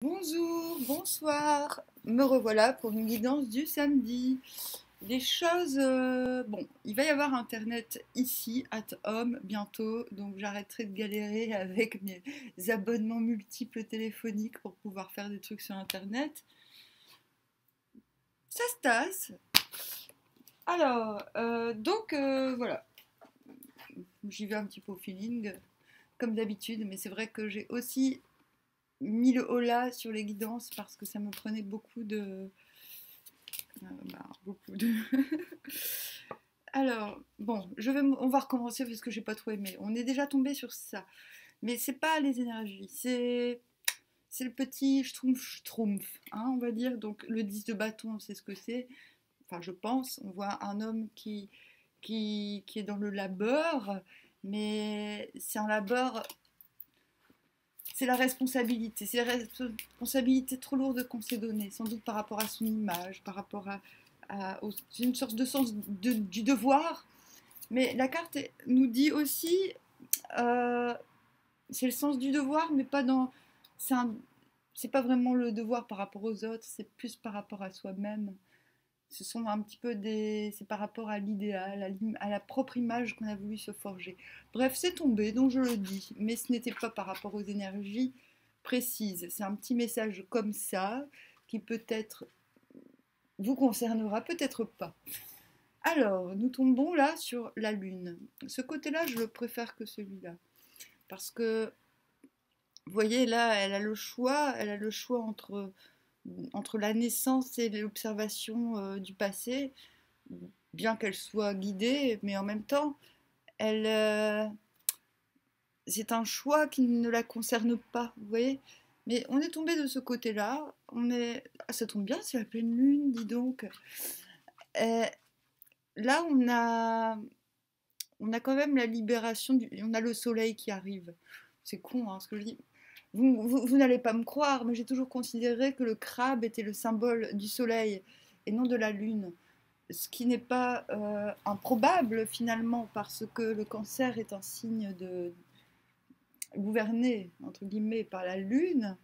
Bonjour, bonsoir, me revoilà pour une guidance du samedi. Les choses, bon, il va y avoir Internet ici, at home, bientôt, donc j'arrêterai de galérer avec mes abonnements multiples téléphoniques pour pouvoir faire des trucs sur Internet. Ça se tasse. Alors, voilà, j'y vais un petit peu au feeling, comme d'habitude, mais c'est vrai que j'ai aussi mis le holà sur les guidances parce que ça me prenait beaucoup de. Alors, bon, on va recommencer parce que j'ai pas trop aimé. On est déjà tombé sur ça, mais c'est pas les énergies, c'est le petit schtroumpf, hein, on va dire. Donc le 10 de bâton, on sait ce que c'est. Enfin, je pense. On voit un homme qui est dans le labeur, mais c'est un labeur. C'est la responsabilité. C'est la responsabilité trop lourde qu'on s'est donnée, sans doute par rapport à son image, par rapport c'est une sorte de sens du devoir. Mais la carte nous dit aussi, euh, c'est le sens du devoir, mais pas dans. C'est un- c'est pas vraiment le devoir par rapport aux autres, c'est plus par rapport à soi-même. Ce sont un petit peu des. C'est par rapport à l'idéal, à la propre image qu'on a voulu se forger. Bref, c'est tombé, donc je le dis, mais ce n'était pas par rapport aux énergies précises. C'est un petit message comme ça qui peut-être vous concernera, peut-être pas. Alors, nous tombons là sur la Lune. Ce côté-là, je le préfère que celui-là. Parce que, vous voyez, là, elle a le choix entre la naissance et l'observation du passé, bien qu'elle soit guidée, mais en même temps, elle, c'est un choix qui ne la concerne pas, vous voyez. Mais on est tombé de ce côté-là. Ah, ça tombe bien, c'est la pleine lune, dis donc. Euh, Là, on a quand même la libération, on a le soleil qui arrive. C'est con, hein, ce que je dis. Vous n'allez pas me croire, mais j'ai toujours considéré que le crabe était le symbole du soleil et non de la lune. Ce qui n'est pas improbable finalement, parce que le cancer est un signe gouverné, entre guillemets, par la lune.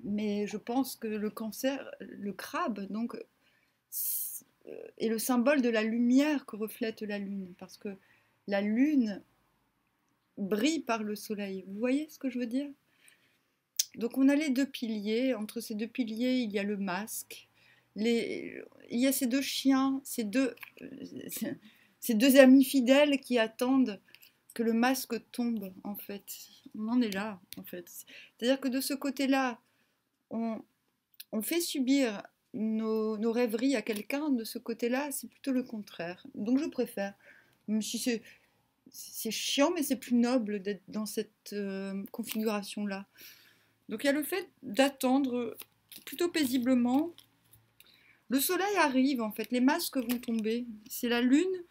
Mais je pense que le cancer, le crabe, donc, est le symbole de la lumière que reflète la lune. Parce que la lune brille par le soleil. Vous voyez ce que je veux dire? Donc on a les deux piliers. Entre ces deux piliers, il y a le masque. Il y a ces deux chiens, ces deux amis fidèles qui attendent que le masque tombe, en fait. On en est là, en fait. C'est-à-dire que de ce côté-là, on, on fait subir nos rêveries à quelqu'un. De ce côté-là, c'est plutôt le contraire. Donc je préfère. Même si c'est chiant, mais c'est plus noble d'être dans cette configuration-là. Donc il y a le fait d'attendre plutôt paisiblement. Le soleil arrive en fait, les masques vont tomber. C'est la lune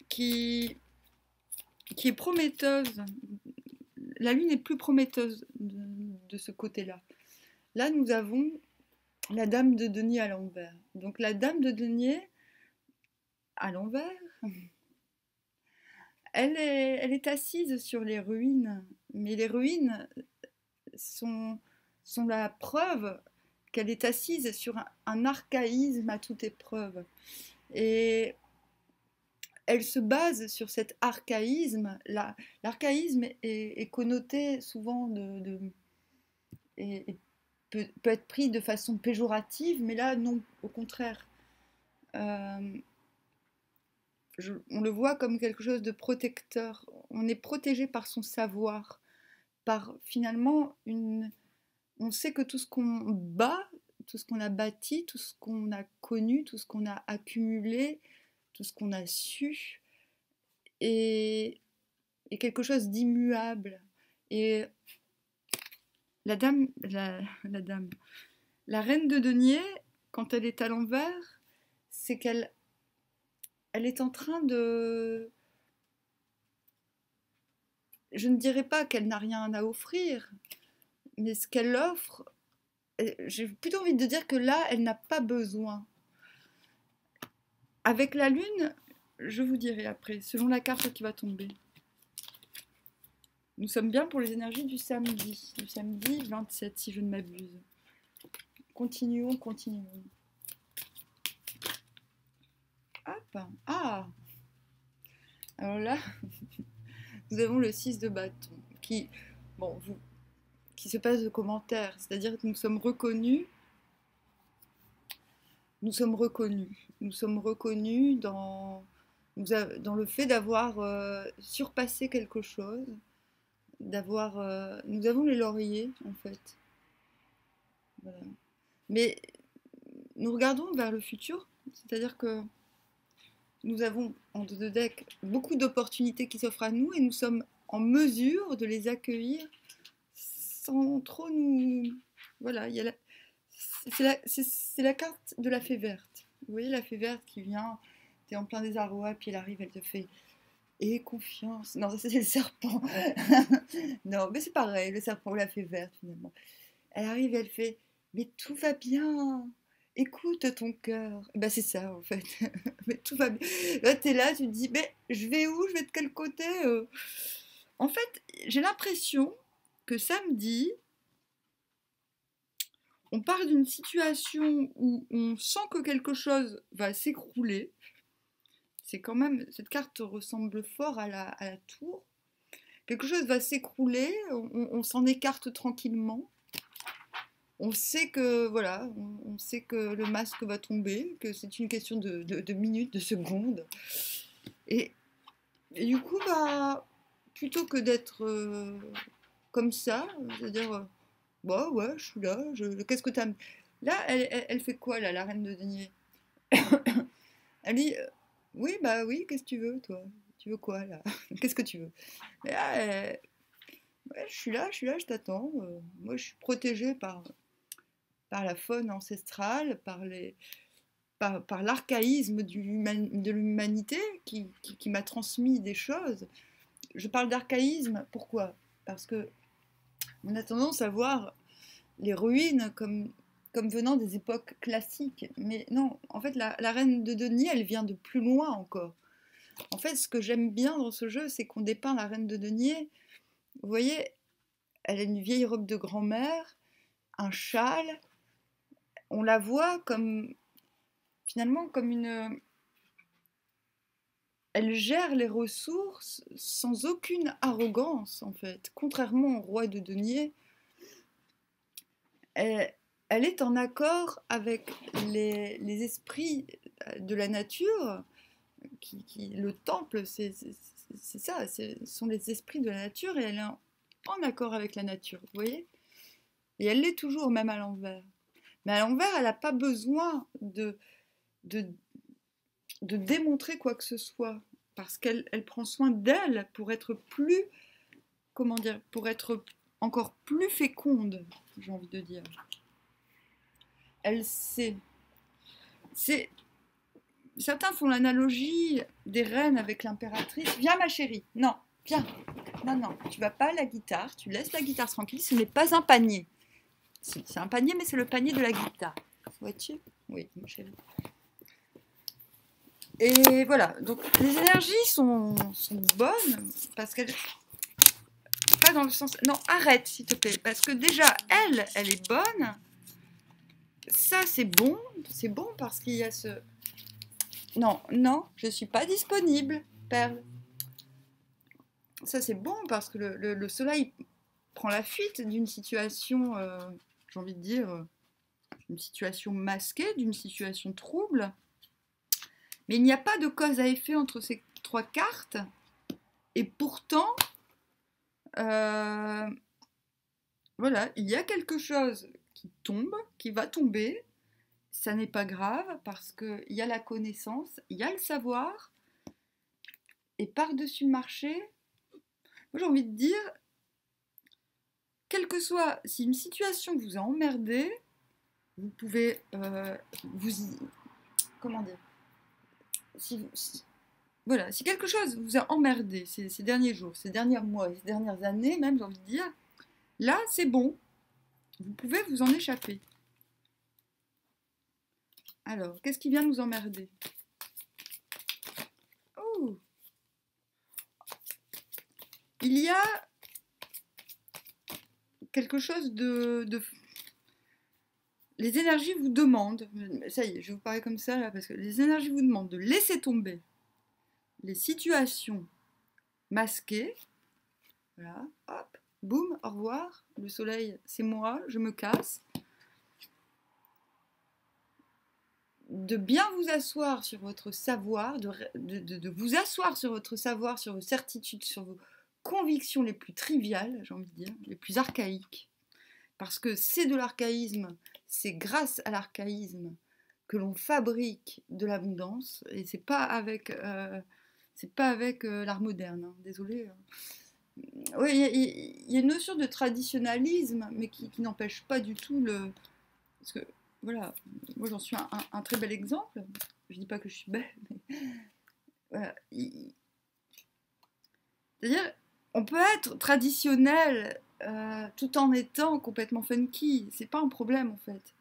qui, qui est prometteuse. La lune est plus prometteuse de ce côté-là. Là, nous avons la dame de denier à l'envers. Donc la dame de denier à l'envers, elle est assise sur les ruines. Mais les ruines sont, sont la preuve qu'elle est assise sur un archaïsme à toute épreuve. Et elle se base sur cet archaïsme. L'archaïsme est connoté souvent et peut être pris de façon péjorative, mais là, non, au contraire. Euh, on le voit comme quelque chose de protecteur. On est protégé par son savoir, par finalement une. On sait que tout ce qu'on bat, tout ce qu'on a bâti, tout ce qu'on a connu, tout ce qu'on a accumulé, tout ce qu'on a su, est, est quelque chose d'immuable. Et la dame, la reine de denier, quand elle est à l'envers, c'est elle est en train de. Je ne dirais pas qu'elle n'a rien à offrir, mais ce qu'elle offre, j'ai plutôt envie de dire que là, elle n'a pas besoin. Avec la lune, je vous dirai après, selon la carte qui va tomber. Nous sommes bien pour les énergies du samedi 27, si je ne m'abuse. Continuons, continuons. Hop. Ah. Alors là, nous avons le 6 de bâton, qui, bon, qui se passe de commentaires, c'est-à-dire que nous sommes reconnus dans le fait d'avoir surpassé quelque chose, nous avons les lauriers en fait. Voilà. Mais nous regardons vers le futur, c'est-à-dire que nous avons en deux decks beaucoup d'opportunités qui s'offrent à nous et nous sommes en mesure de les accueillir sans trop nous... Voilà, c'est la carte de la fée verte. Vous voyez la fée verte qui vient, t'es en plein désarroi, puis elle arrive, elle te fait et confiance. Non, ça c'est le serpent. Non, mais c'est pareil, le serpent ou la fée verte finalement. Elle arrive, elle fait mais tout va bien. Écoute ton cœur. Ben c'est ça en fait. Mais tout va bien. Là, t'es là, tu te dis mais je vais où? Je vais de quel côté? En fait, j'ai l'impression que samedi, on part d'une situation où on sent que quelque chose va s'écrouler. C'est quand même, cette carte ressemble fort à la tour. Quelque chose va s'écrouler, on s'en écarte tranquillement. On sait que voilà, on sait que le masque va tomber, que c'est une question de minutes, de secondes. Et du coup, bah, plutôt que d'être comme ça, c'est-à-dire, bah ouais, je suis là, qu'est-ce que t'as... Là, elle fait quoi, là, la reine de denier? Elle dit, oui, bah oui, qu'est-ce que tu veux, toi? Tu veux quoi, là? Qu'est-ce que tu veux? Et là, ouais, je suis là, je t'attends. Moi, je suis protégée par la faune ancestrale, par l'archaïsme de l'humanité qui m'a transmis des choses. Je parle d'archaïsme, pourquoi? Parce que on a tendance à voir les ruines comme venant des époques classiques. Mais non, en fait, la reine de Denis, elle vient de plus loin encore. En fait, ce que j'aime bien dans ce jeu, c'est qu'on dépeint la reine de denier. Vous voyez, elle a une vieille robe de grand-mère, un châle. On la voit comme, finalement, comme une... Elle gère les ressources sans aucune arrogance, en fait. Contrairement au roi de denier, elle, elle est en accord avec les esprits de la nature. Le temple, c'est ça, ce sont les esprits de la nature et elle est en accord avec la nature, vous voyez? Et elle l'est toujours, même à l'envers. Mais à l'envers, elle n'a pas besoin de, de démontrer quoi que ce soit, parce qu'elle prend soin d'elle pour être plus, comment dire, pour être encore plus féconde, j'ai envie de dire. Elle sait. Certains font l'analogie des reines avec l'impératrice. Viens ma chérie, non, viens. Non, non, tu vas pas à la guitare, tu laisses la guitare tranquille, ce n'est pas un panier. Si, c'est un panier, mais c'est le panier de la guitare. Vois-tu? Oui, mon chéri. Et voilà, donc les énergies sont bonnes, parce qu'elles... Pas dans le sens... Non, arrête, s'il te plaît, parce que déjà, elle est bonne. Ça, c'est bon parce qu'il y a ce... Non, non, je ne suis pas disponible, Perle. Ça, c'est bon parce que le soleil prend la fuite d'une situation, j'ai envie de dire, une situation masquée, d'une situation trouble. Mais il n'y a pas de cause à effet entre ces trois cartes. Et pourtant, voilà, il y a quelque chose qui tombe, qui va tomber. Ça n'est pas grave parce qu'il y a la connaissance, il y a le savoir. Et par-dessus le marché, moi j'ai envie de dire, quelle que soit, si une situation vous a emmerdé, vous pouvez comment dire, voilà, si quelque chose vous a emmerdé ces derniers jours, ces derniers mois, ces dernières années même, j'ai envie de dire, là c'est bon, vous pouvez vous en échapper. Alors, qu'est-ce qui vient nous emmerder? Oh, il y a quelque chose Les énergies vous demandent, ça y est, je vais vous parler comme ça là, parce que les énergies vous demandent de laisser tomber les situations masquées. Voilà, hop, boum, au revoir. Le soleil, c'est moi, je me casse. De bien vous asseoir sur votre savoir, de vous asseoir sur votre savoir, sur vos certitudes, sur vos convictions les plus triviales, j'ai envie de dire, les plus archaïques. Parce que c'est de l'archaïsme, c'est grâce à l'archaïsme que l'on fabrique de l'abondance, et c'est pas avec l'art moderne, hein, désolé. Oui, il y a une notion de traditionnalisme, mais qui n'empêche pas du tout le... Parce que, voilà, moi j'en suis un très bel exemple. Je dis pas que je suis belle, mais... Voilà. C'est-à-dire, on peut être traditionnel tout en étant complètement funky. C'est pas un problème, en fait.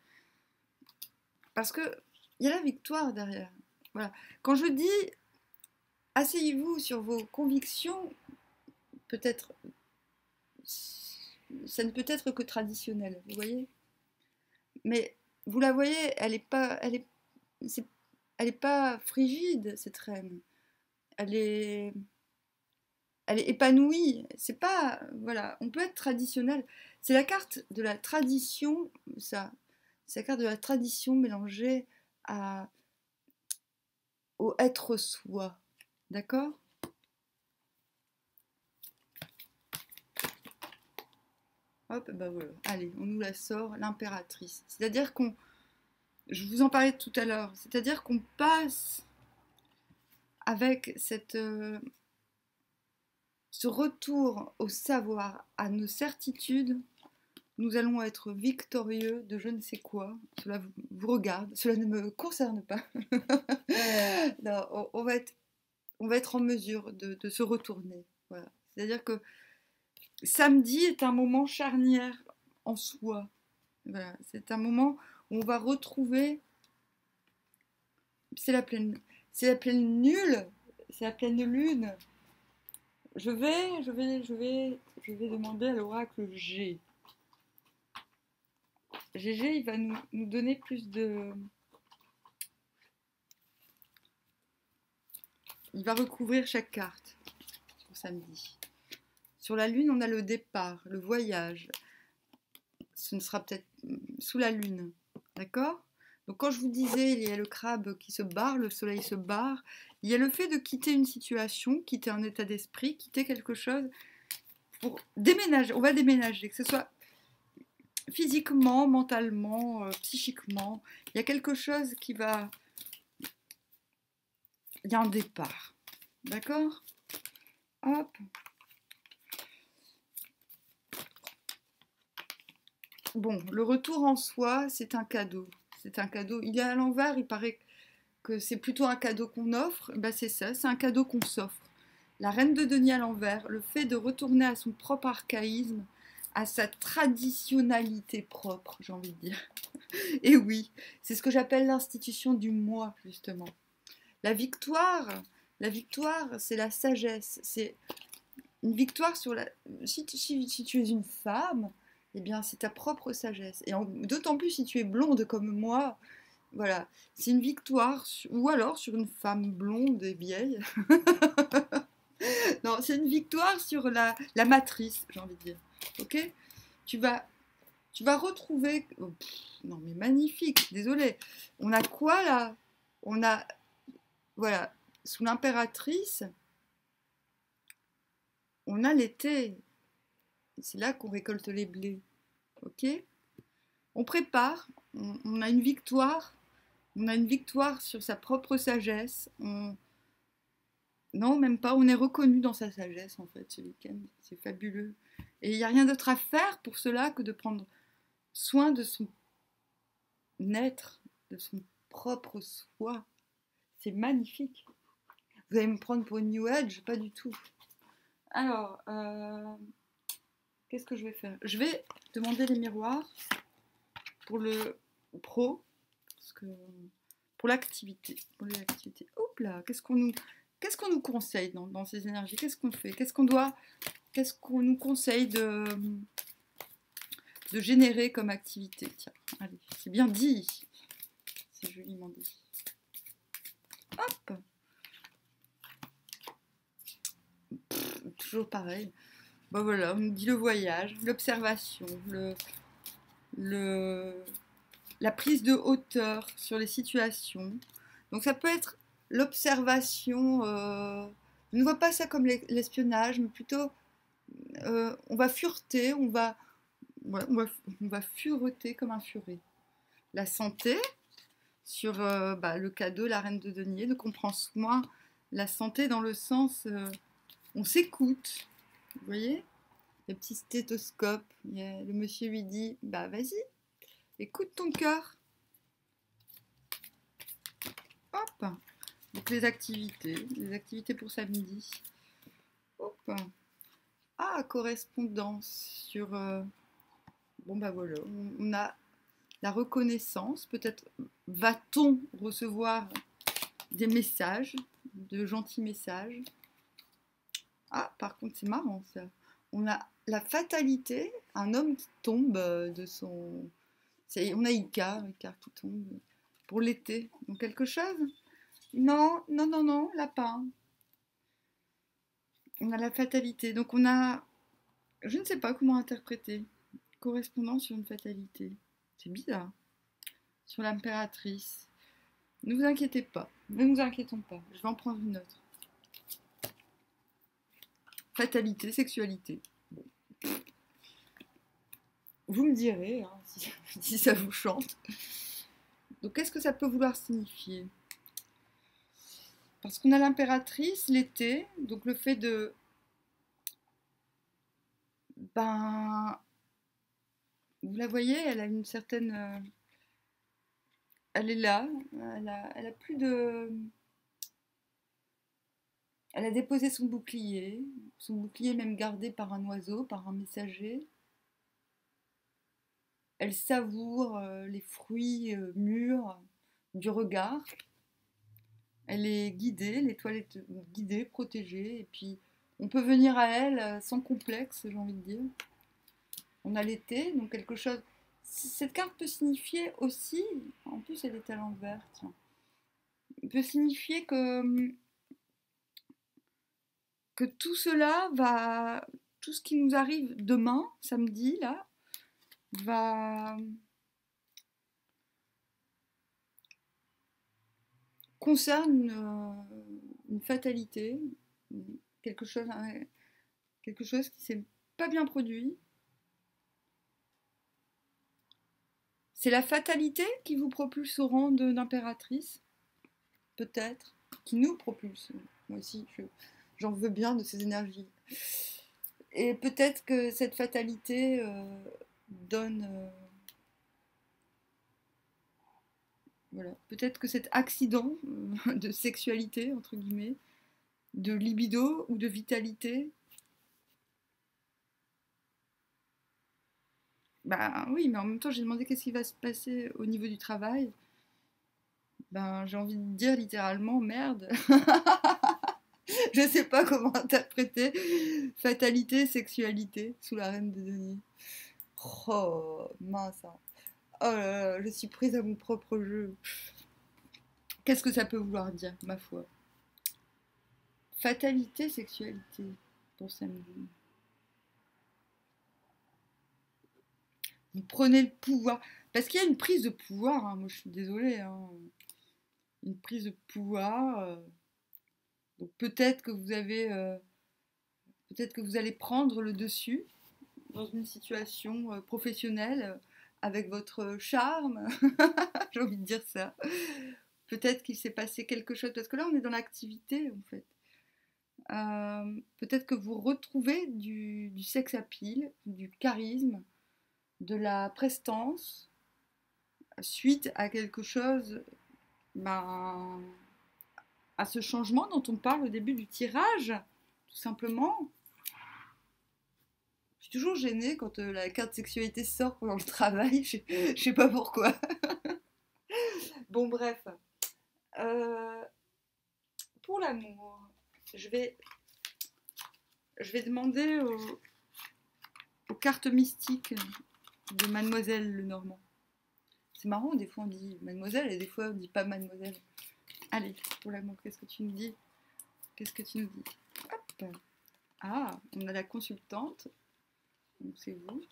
Parce que il y a la victoire derrière. Voilà. Quand je dis asseyez-vous sur vos convictions, peut-être ça ne peut être que traditionnel, vous voyez. Mais vous la voyez, elle est pas frigide cette reine. Elle est, elle est épanouie. C'est pas, voilà, on peut être traditionnel. C'est la carte de la tradition, ça. C'est la carte de la tradition mélangée au être soi. D'accord? Hop, bah voilà. Allez, on nous la sort, l'impératrice. C'est-à-dire je vous en parlais tout à l'heure, c'est-à-dire qu'on passe avec ce retour au savoir, à nos certitudes, nous allons être victorieux de je ne sais quoi. Cela vous regarde, cela ne me concerne pas. Non, on va être en mesure de se retourner. Voilà. C'est-à-dire que samedi est un moment charnière en soi. Voilà. C'est un moment où on va retrouver. C'est la pleine nulle, c'est la pleine lune. Je vais demander à l'oracle G. GG, il va nous donner plus de... Il va recouvrir chaque carte sur samedi. Sur la lune, on a le départ, le voyage. Ce ne sera peut-être sous la lune. D'accord ? Donc quand je vous disais, il y a le crabe qui se barre, le soleil se barre, il y a le fait de quitter une situation, quitter un état d'esprit, quitter quelque chose pour déménager. On va déménager, que ce soit physiquement, mentalement, psychiquement. Il y a quelque chose qui va... Il y a un départ. D'accord ? Hop. Bon, le retour en soi, c'est un cadeau. C'est un cadeau. Il est à l'envers, il paraît que c'est plutôt un cadeau qu'on offre. Ben c'est ça, c'est un cadeau qu'on s'offre. La reine de denier à l'envers, le fait de retourner à son propre archaïsme, à sa traditionnalité propre, j'ai envie de dire. Et oui, c'est ce que j'appelle l'institution du moi, justement. La victoire, c'est la sagesse. C'est une victoire sur la... Si tu es une femme, eh bien, c'est ta propre sagesse. Et d'autant plus si tu es blonde comme moi, voilà, c'est une victoire, ou alors sur une femme blonde et vieille. Non, c'est une victoire sur la matrice, j'ai envie de dire. Ok ? Tu vas retrouver... Oh, non, mais magnifique, désolé. On a quoi là ? On a... Voilà, sous l'impératrice, on a l'été. C'est là qu'on récolte les blés. Ok ? On prépare, on a une victoire. On a une victoire sur sa propre sagesse. Non, même pas. On est reconnu dans sa sagesse, en fait, ce week-end. C'est fabuleux. Et il n'y a rien d'autre à faire pour cela que de prendre soin de son être, de son propre soi. C'est magnifique. Vous allez me prendre pour une New Age? Pas du tout. Alors, qu'est-ce que je vais faire? Je vais demander les miroirs pour le pro, parce que pour l'activité. Hop là, qu'est-ce qu'on nous conseille dans ces énergies? Qu'est-ce qu'on fait? Qu'est-ce qu'on nous conseille de générer comme activité. Tiens, allez, c'est bien dit. C'est joliment dit. Hop. Toujours pareil. Bon voilà, on nous dit le voyage, l'observation, la prise de hauteur sur les situations. Donc ça peut être l'observation, je ne vois pas ça comme l'espionnage, mais plutôt on va fureter, ouais, on va fureter comme un furet. La santé, sur le cadeau, la reine de denier, donc on prend soin, la santé dans le sens, on s'écoute, vous voyez, le petit stéthoscope, le monsieur lui dit, bah vas-y, écoute ton cœur. Hop. Donc les activités pour samedi. Hop. Ah, correspondance sur... bon bah voilà, on a la reconnaissance. Peut-être va-t-on recevoir des messages, de gentils messages. Ah, par contre, c'est marrant ça. On a la fatalité, un homme qui tombe de son... On a Icare qui tombe pour l'été. Donc quelque chose? Non, non, non, non, lapin. On a la fatalité. Donc on a... Je ne sais pas comment interpréter. Correspondant sur une fatalité. C'est bizarre. Sur l'impératrice. Ne vous inquiétez pas. Ne nous inquiétons pas. Je vais en prendre une autre. Fatalité, sexualité. Bon. Vous me direz hein, si ça vous chante. Donc qu'est-ce que ça peut vouloir signifier? Parce qu'on a l'impératrice, l'été, donc le fait de... Ben... Vous la voyez, elle a une certaine... elle est là, elle a plus de... Elle a déposé son bouclier même gardé par un oiseau, par un messager. Elle savoure les fruits mûrs du regard. Elle est guidée, l'étoile est guidée, protégée, et puis on peut venir à elle sans complexe, j'ai envie de dire. On a l'été, donc quelque chose... Cette carte peut signifier aussi, en plus elle est à l'envers, tiens, peut signifier que tout cela va... Tout ce qui nous arrive demain, samedi, là, va... concerne une fatalité, quelque chose qui s'est pas bien produit. C'est la fatalité qui vous propulse au rang d'impératrice, peut-être, qui nous propulse. Moi aussi, j'en veux bien de ces énergies. Et peut-être que cette fatalité donne... voilà. Peut-être que cet accident de sexualité, entre guillemets, de libido ou de vitalité, bah oui, mais en même temps, j'ai demandé qu'est-ce qui va se passer au niveau du travail. Ben, j'ai envie de dire littéralement merde. Je sais pas comment interpréter fatalité, sexualité sous la reine de denier. Oh, mince. Hein. Oh là là, je suis prise à mon propre jeu. Qu'est-ce que ça peut vouloir dire, ma foi? Fatalité, sexualité pour samedi. Vous prenez le pouvoir. Parce qu'il y a une prise de pouvoir, hein. Moi je suis désolée. Hein. Une prise de pouvoir. Donc peut-être que vous avez... peut-être que vous allez prendre le dessus dans une situation professionnelle avec votre charme. J'ai envie de dire ça. Peut-être qu'il s'est passé quelque chose. Parce que là on est dans l'activité en fait. Peut-être que vous retrouvez du sex appeal, du charisme, de la prestance suite à quelque chose, ben, à ce changement dont on parle au début du tirage, tout simplement. Je suis toujours gênée quand la carte sexualité sort pendant le travail, je sais pas pourquoi. Bon bref, euh, pour l'amour, je vais demander aux cartes mystiques de Mademoiselle Lenormand. C'est marrant, des fois on dit Mademoiselle et des fois on dit pas Mademoiselle. Allez, pour l'amour, qu'est-ce que tu nous dis? Qu'est-ce que tu nous dis? Hop. Ah, on a la consultante. Donc c'est vous.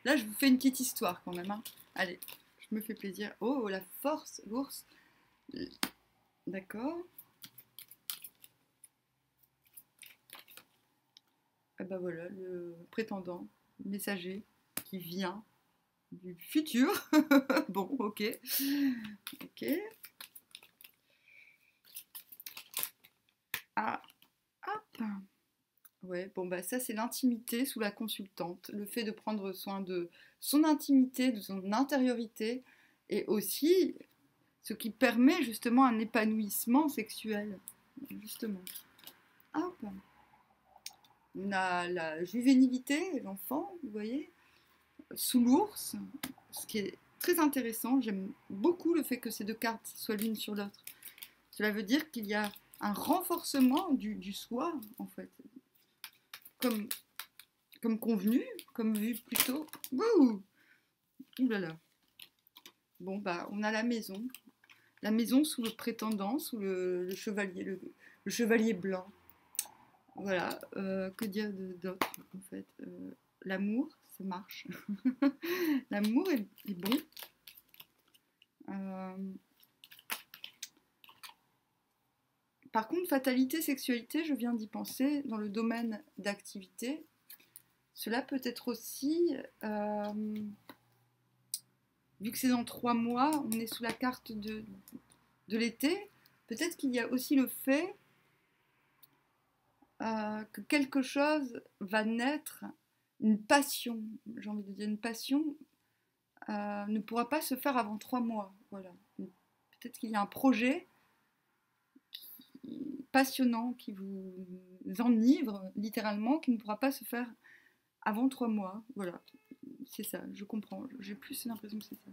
Là, je vous fais une petite histoire quand même. Hein. Allez, je me fais plaisir. Oh, la force, l'ours. D'accord. Et ben voilà, le prétendant, le messager qui vient du futur. Bon, ok. Ok. Ah, hop. Ouais, bon, bah ça, c'est l'intimité sous la consultante. Le fait de prendre soin de son intimité, de son intériorité, et aussi ce qui permet justement un épanouissement sexuel. Justement. Hop. On a la juvénilité, l'enfant, vous voyez, sous l'ours, ce qui est très intéressant. J'aime beaucoup le fait que ces deux cartes soient l'une sur l'autre. Cela veut dire qu'il y a un renforcement du soi, en fait. Comme convenu, comme vu plus tôt. Ouh, ouh là là. Bon, bah, on a la maison sous le prétendant, sous le chevalier, le chevalier blanc. Voilà, que dire d'autre en fait l'amour, ça marche. L'amour est bon. Euh, Par contre, fatalité, sexualité, je viens d'y penser, dans le domaine d'activité. Cela peut être aussi, vu que c'est dans 3 mois, on est sous la carte de l'été, peut-être qu'il y a aussi le fait que quelque chose va naître, une passion, j'ai envie de dire une passion, ne pourra pas se faire avant 3 mois. Voilà. Peut-être qu'il y a un projet passionnant qui vous enivre littéralement, qui ne pourra pas se faire avant 3 mois. Voilà. C'est ça, je comprends. J'ai plus l'impression que c'est ça.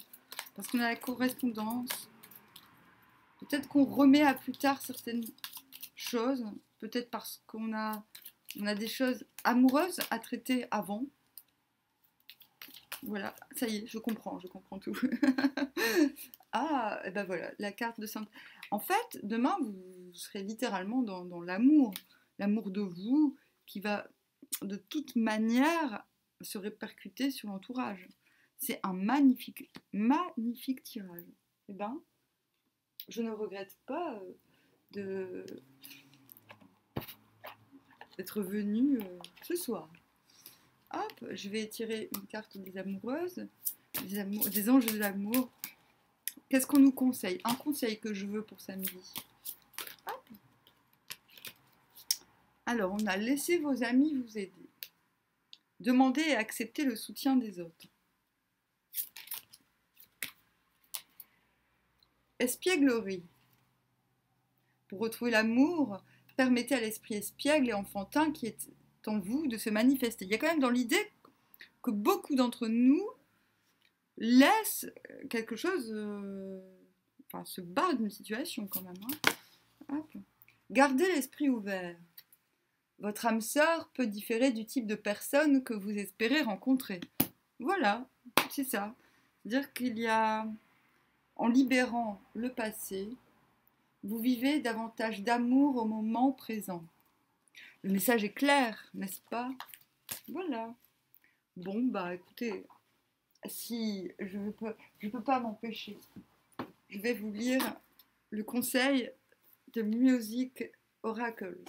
Parce qu'on a la correspondance. Peut-être qu'on remet à plus tard certaines choses. Peut-être parce qu'on a des choses amoureuses à traiter avant. Voilà, ça y est, je comprends tout. Ah, et ben voilà, la carte de Sainte. En fait, demain, vous serez littéralement dans l'amour. L'amour de vous qui va de toute manière se répercuter sur l'entourage. C'est un magnifique, magnifique tirage. Eh ben, je ne regrette pas d'être venue ce soir. Hop, je vais tirer une carte des amoureuses, des anges de l'amour. Qu'est-ce qu'on nous conseille? Un conseil que je veux pour samedi. Hop. Alors, on a laissé vos amis vous aider. Demandez et acceptez le soutien des autres. Espièglerie. Pour retrouver l'amour, permettez à l'esprit espiègle et enfantin qui est en vous de se manifester. Il y a quand même dans l'idée que beaucoup d'entre nous laissent quelque chose, enfin se battre d'une situation quand même. Hein. Hop. Gardez l'esprit ouvert. Votre âme sœur peut différer du type de personne que vous espérez rencontrer. Voilà, c'est ça. C'est-à-dire qu'il y a, en libérant le passé, vous vivez davantage d'amour au moment présent. Le message est clair, n'est-ce pas? Voilà. Bon, bah écoutez, si je ne peux pas m'empêcher, je vais vous lire le conseil de Music Oracles.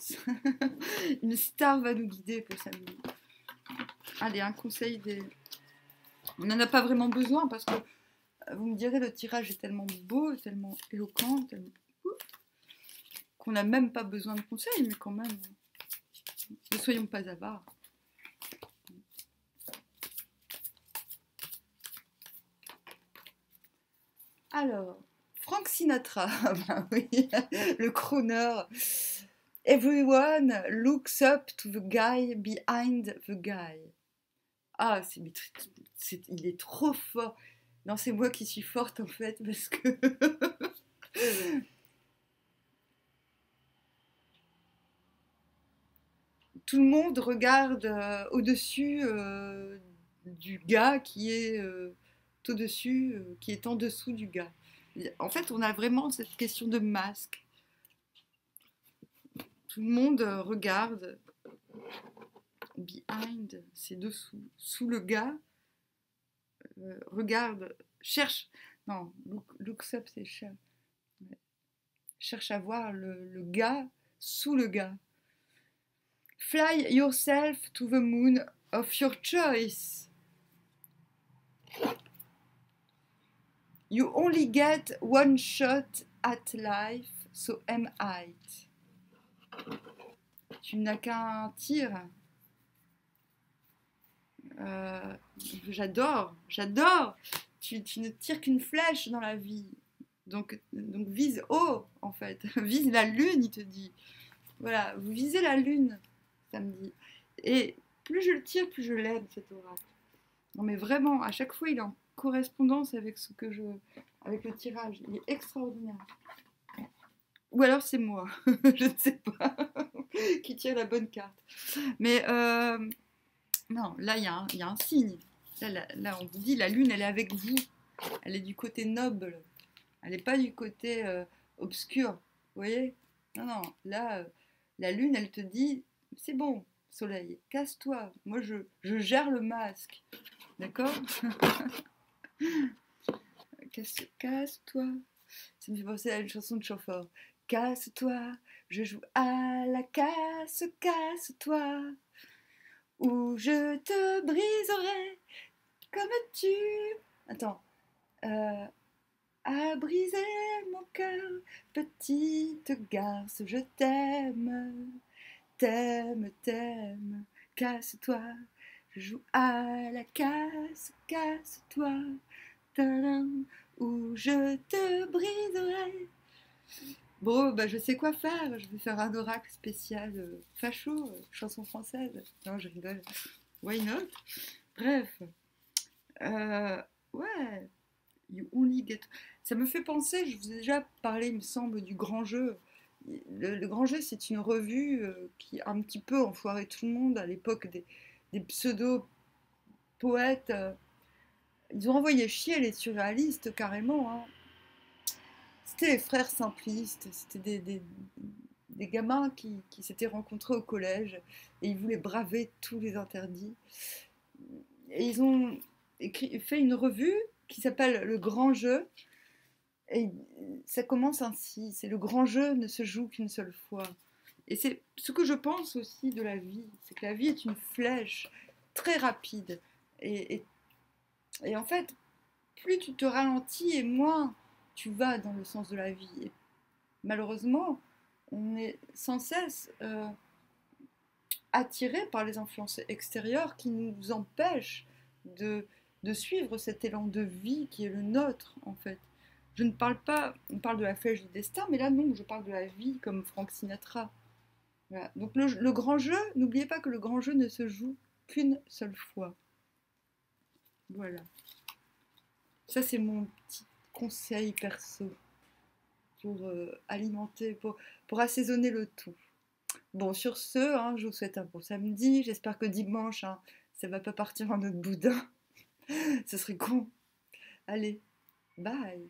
Une star va nous guider pour samedi. Allez, un conseil des... On n'en a pas vraiment besoin parce que, vous me direz, le tirage est tellement beau, tellement éloquent, tellement... qu'on n'a même pas besoin de conseils, mais quand même, ne soyons pas avares. Alors, Frank Sinatra, bah oui, le crooner. Everyone looks up to the guy behind the guy. Ah, il est trop fort. Non, c'est moi qui suis forte en fait, parce que... Tout le monde regarde au-dessus du gars qui est au-dessus, qui est en dessous du gars. En fait, on a vraiment cette question de masque. Tout le monde regarde behind, c'est dessous, sous le gars, regarde, cherche, non, looks up, c'est cherche. Cherche à voir le gars sous le gars. Fly yourself to the moon of your choice. You only get one shot at life, so am I. Tu n'as qu'un tir. J'adore. Tu ne tires qu'une flèche dans la vie. Donc vise haut, en fait. Vise la lune, il te dit. Voilà, vous visez la lune, samedi. Et plus je le tire, plus je l'aime, cet oracle. Non mais vraiment, à chaque fois, il est en correspondance avec avec le tirage. Il est extraordinaire. Ou alors c'est moi, je ne sais pas, qui tire la bonne carte. Mais non, là, il y a un signe. Là, on vous dit, la lune, elle est avec vous. Elle est du côté noble. Elle n'est pas du côté obscur. Vous voyez? Non, là, la lune, elle te dit, c'est bon, soleil, casse-toi. Moi, je gère le masque. D'accord? Casse-toi. Ça me fait penser à une chanson de Chamfort. Casse-toi, je joue à la casse-toi. Ou je te briserai comme tu... Attends. À briser mon cœur, petite garce, je t'aime, t'aime, casse-toi, je joue à la casse-toi, tadam, ou je te briserai. Bon, bah je sais quoi faire, je vais faire un oracle spécial facho, chanson française. Non, je rigole. Why not? Bref. Ouais. You only get... Ça me fait penser, je vous ai déjà parlé, il me semble, du Grand Jeu. Le Grand Jeu, c'est une revue qui a un petit peu enfoiré tout le monde à l'époque des pseudo-poètes. Ils ont envoyé chier les surréalistes, carrément. Hein. C'était les frères simplistes, c'était des gamins qui s'étaient rencontrés au collège et ils voulaient braver tous les interdits. Et ils ont fait une revue qui s'appelle Le Grand Jeu. Et ça commence ainsi, c'est le grand jeu ne se joue qu'une seule fois. Et c'est ce que je pense aussi de la vie, c'est que la vie est une flèche très rapide. Et en fait, plus tu te ralentis et moins tu vas dans le sens de la vie. Et malheureusement, on est sans cesse attiré par les influences extérieures qui nous empêchent de suivre cet élan de vie qui est le nôtre, en fait. Je ne parle pas, on parle de la flèche du destin, mais là non, je parle de la vie comme Frank Sinatra. Voilà. Donc le grand jeu, n'oubliez pas que le grand jeu ne se joue qu'une seule fois. Voilà. Ça c'est mon petit conseil perso pour alimenter, pour assaisonner le tout. Bon, sur ce, hein, je vous souhaite un bon samedi. J'espère que dimanche, hein, ça ne va pas partir en autre boudin. Ce serait con. Allez, bye.